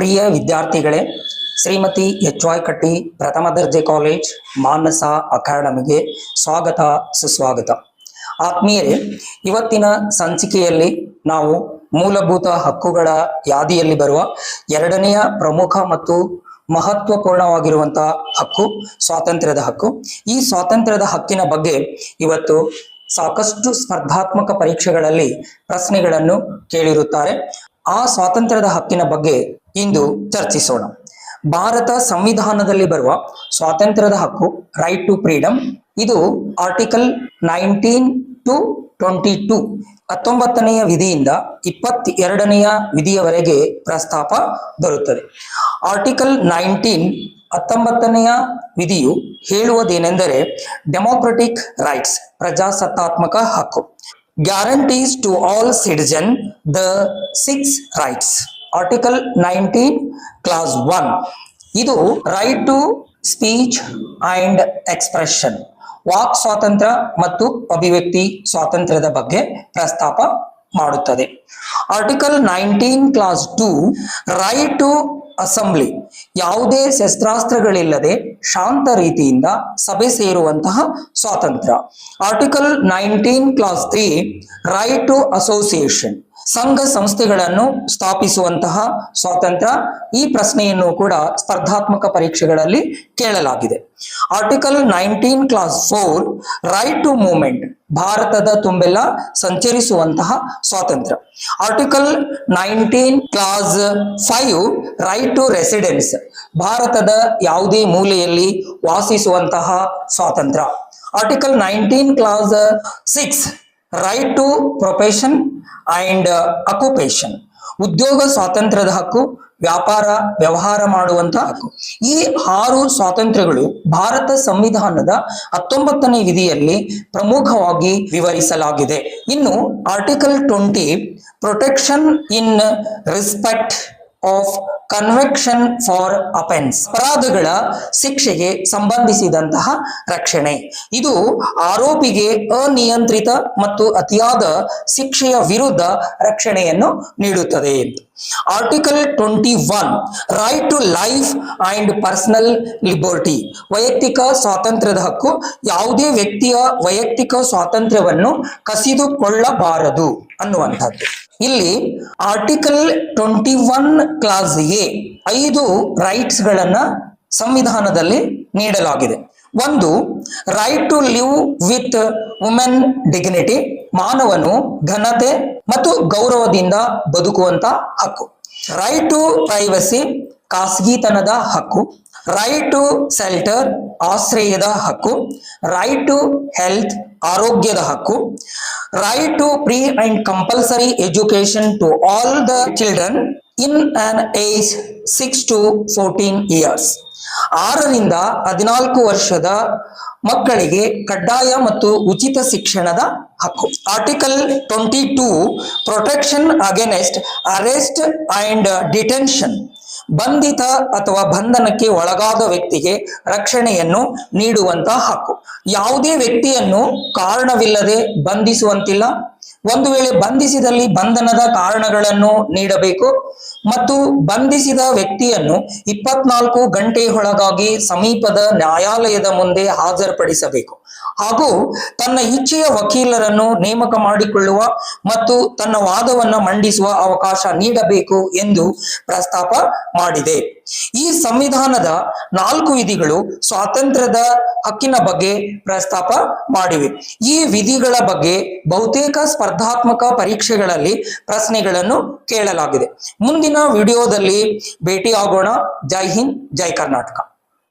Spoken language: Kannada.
ಪ್ರಿಯ ವಿದ್ಯಾರ್ಥಿಗಳೇ, ಶ್ರೀಮತಿ ಎಚ್.ವೈ. ಕಟ್ಟಿ ಪ್ರಥಮ ದರ್ಜೆ ಕಾಲೇಜ್ ಮಾನಸ ಅಕಾಡೆಮಿಗೆ ಸ್ವಾಗತ ಸುಸ್ವಾಗತ. ಆತ್ಮೀಯರೇ, ಇವತ್ತಿನ ಸಂಚಿಕೆಯಲ್ಲಿ ನಾವು ಮೂಲಭೂತ ಹಕ್ಕುಗಳ ಯಾದಿಯಲ್ಲಿ ಬರುವ ಎರಡನೆಯ ಪ್ರಮುಖ ಮತ್ತು ಮಹತ್ವಪೂರ್ಣವಾಗಿರುವಂತಹ ಹಕ್ಕು ಸ್ವಾತಂತ್ರ್ಯದ ಹಕ್ಕು. ಈ ಸ್ವಾತಂತ್ರ್ಯದ ಹಕ್ಕಿನ ಬಗ್ಗೆ ಇವತ್ತು ಸಾಕಷ್ಟು ಸ್ಪರ್ಧಾತ್ಮಕ ಪರೀಕ್ಷೆಗಳಲ್ಲಿ ಪ್ರಶ್ನೆಗಳನ್ನು ಕೇಳಿರುತ್ತಾರೆ. ಆ ಸ್ವಾತಂತ್ರ್ಯದ ಹಕ್ಕಿನ ಬಗ್ಗೆ ಇಂದು ಚರ್ಚಿಸೋಣ. ಭಾರತ ಸಂವಿಧಾನದಲ್ಲಿ ಬರುವ ಸ್ವಾತಂತ್ರ್ಯದ ಹಕ್ಕು ರೈಟ್ ಟು ಫ್ರೀಡಮ್, ಇದು ಆರ್ಟಿಕಲ್ 19 to 22 19ನೆಯ ವಿಧಿಯಿಂದ 22ನೆಯ ವಿಧಿಯವರೆಗೆ ಪ್ರಸ್ತಾಪ ಬರುತ್ತದೆ. ಆರ್ಟಿಕಲ್ 19ನೆಯ ವಿಧಿಯು ಹೇಳುವುದೇನೆಂದರೆ, ಡೆಮೋಕ್ರೆಟಿಕ್ ರೈಟ್ಸ್, ಪ್ರಜಾಸತ್ತಾತ್ಮಕ ಹಕ್ಕು, guarantees to all citizen the 6 rights. Article 19 clause 1 ಇದು right to speech and expression, ವಾಕ್ ಸ್ವಾತಂತ್ರ್ಯ ಮತ್ತು ಅಭಿವ್ಯಕ್ತಿ ಸ್ವಾತಂತ್ರ್ಯದ ಬಗ್ಗೆ ಪ್ರಸ್ತಾಪ ಮಾಡುತ್ತದೆ. Article 19 clause 2 right to assembly, ಯಾವುದೇ ಶಸ್ತ್ರಾಸ್ತ್ರಗಳಿಲ್ಲದೆ ಶಾಂತ ರೀತಿಯಿಂದ ಸಭೆ ಸೇರುವಂತಹ ಸ್ವಾತಂತ್ರ್ಯ. Article 19 clause 3 right to association, ಸಂಘ ಸಂಸ್ಥೆಗಳನ್ನು ಸ್ಥಾಪಿಸುವಂತಹ ಸ್ವಾತಂತ್ರ್ಯ. ಈ ಪ್ರಶ್ನೆಯನ್ನು ಕೂಡ ಸ್ಪರ್ಧಾತ್ಮಕ ಪರೀಕ್ಷೆಗಳಲ್ಲಿ ಕೇಳಲಾಗಿದೆ. Article 19 clause 4 right to movement, ಭಾರತದ ತುಂಬೆಲ್ಲ ಸಂಚರಿಸುವಂತಹ ಸ್ವಾತಂತ್ರ್ಯ. Article 19 clause 5 right to residence, ಭಾರತದ ಯಾವುದೇ ಮೂಲೆಯಲ್ಲಿ ವಾಸಿಸುವಂತಹ ಸ್ವಾತಂತ್ರ್ಯ. Article 19 clause 6 right to profession and occupation, ಉದ್ಯೋಗ ಸ್ವಾತಂತ್ರ್ಯದ ಹಕ್ಕು, ವ್ಯಾಪಾರ ವ್ಯವಹಾರ ಮಾಡುವಂತಹ ಹಕ್ಕು. ಈ 6 ಸ್ವಾತಂತ್ರ್ಯಗಳು ಭಾರತ ಸಂವಿಧಾನದ 19ನೇ ವಿಧಿಯಲ್ಲಿ ಪ್ರಮುಖವಾಗಿ ವಿವರಿಸಲಾಗಿದೆ. ಇನ್ನು article 20 protection in respect of conviction for offence, ಅಪರಾಧಗಳ ಶಿಕ್ಷೆಗೆ ಸಂಬಂಧಿಸಿದಂತಹ ರಕ್ಷಣೆ. ಇದು ಆರೋಪಿಗೆ ಅನಿಯಂತ್ರಿತ ಮತ್ತು ಅತಿಯಾದ ಶಿಕ್ಷೆಯ ವಿರುದ್ಧ ರಕ್ಷಣೆಯನ್ನು ನೀಡುತ್ತದೆ ಎಂದು. Article 21 right to life and personal liberty, ವೈಯಕ್ತಿಕ ಸ್ವಾತಂತ್ರ್ಯದ ಹಕ್ಕು, ಯಾವುದೇ ವ್ಯಕ್ತಿಯ ವೈಯಕ್ತಿಕ ಸ್ವಾತಂತ್ರ್ಯವನ್ನು ಕಸಿದುಕೊಳ್ಳಬಾರದು ಅನ್ನುವಂಥದ್ದು. ಇಲ್ಲಿ ಆರ್ಟಿಕಲ್ 21 ಕ್ಲಾಸ್ ಎ 5 ರೈಟ್ಸ್ ಗಳನ್ನ ಸಂವಿಧಾನದಲ್ಲಿ ನೀಡಲಾಗಿದೆ. ಒಂದು, right to live with human dignity, ಮಾನವನು ಘನತೆ ಮತ್ತು ಗೌರವದಿಂದ ಬದುಕುವಂತ ಹಕ್ಕು. ರೈಟ್ ಟು ಪ್ರೈವಸಿ, ಖಾಸಗಿತನದ ಹಕ್ಕು. ರೈಟ್ ಟು ಶೆಲ್ಟರ್, ಆಶ್ರಯದ ಹಕ್ಕು. ರೈಟ್ ಟು ಹೆಲ್ತ್, ಆರೋಗ್ಯದ ಹಕ್ಕು. Right to free and compulsory education to all the children in an age 6 to 14 years, 6ರಿಂದ 14 ವರ್ಷದ ಮಕ್ಕಳಿಗೆ ಕಡ್ಡಾಯ ಮತ್ತು ಉಚಿತ ಶಿಕ್ಷಣದ ಹಕ್ಕು. Article 22 protection against arrest and detention, ಬಂಧಿತ ಅಥವಾ ಬಂಧನಕ್ಕೆ ಒಳಗಾದ ವ್ಯಕ್ತಿಗೆ ರಕ್ಷಣೆಯನ್ನು ನೀಡುವಂತಹ ಹಕ್ಕು. ಯಾವುದೇ ವ್ಯಕ್ತಿಯನ್ನು ಕಾರಣವಿಲ್ಲದೆ ಬಂಧಿಸುವಂತಿಲ್ಲ. ಒಂದು ವೇಳೆ ಬಂಧಿಸಿದಲ್ಲಿ ಬಂಧನದ ಕಾರಣಗಳನ್ನು ನೀಡಬೇಕು ಮತ್ತು ಬಂಧಿಸಿದ ವ್ಯಕ್ತಿಯನ್ನು 24 ಗಂಟೆಯೊಳಗಾಗಿ ಸಮೀಪದ ನ್ಯಾಯಾಲಯದ ಮುಂದೆ ಹಾಜರುಪಡಿಸಬೇಕು ಹಾಗೂ ತನ್ನ ಇಚ್ಛೆಯ ವಕೀಲರನ್ನು ನೇಮಕ ಮಾಡಿಕೊಳ್ಳುವ ಮತ್ತು ತನ್ನ ವಾದವನ್ನು ಮಂಡಿಸುವ ಅವಕಾಶ ನೀಡಬೇಕು ಎಂದು ಪ್ರಸ್ತಾಪ ಮಾಡಿದೆ. ಈ ಸಂವಿಧಾನದ 4 ವಿಧಿಗಳು ಸ್ವಾತಂತ್ರ್ಯದ ಹಕ್ಕಿನ ಬಗ್ಗೆ ಪ್ರಸ್ತಾಪ ಮಾಡಿವೆ. ಈ ವಿಧಿಗಳ ಬಗ್ಗೆ ಬಹುತೇಕ ಸ್ಪರ್ಧಾತ್ಮಕ ಪರೀಕ್ಷೆಗಳಲ್ಲಿ ಪ್ರಶ್ನೆಗಳನ್ನು ಕೇಳಲಾಗಿದೆ. ಮುಂದಿನ ವಿಡಿಯೋದಲ್ಲಿ ಭೇಟಿಯಾಗೋಣ. ಜೈ ಹಿಂದ್, ಜೈ ಕರ್ನಾಟಕ.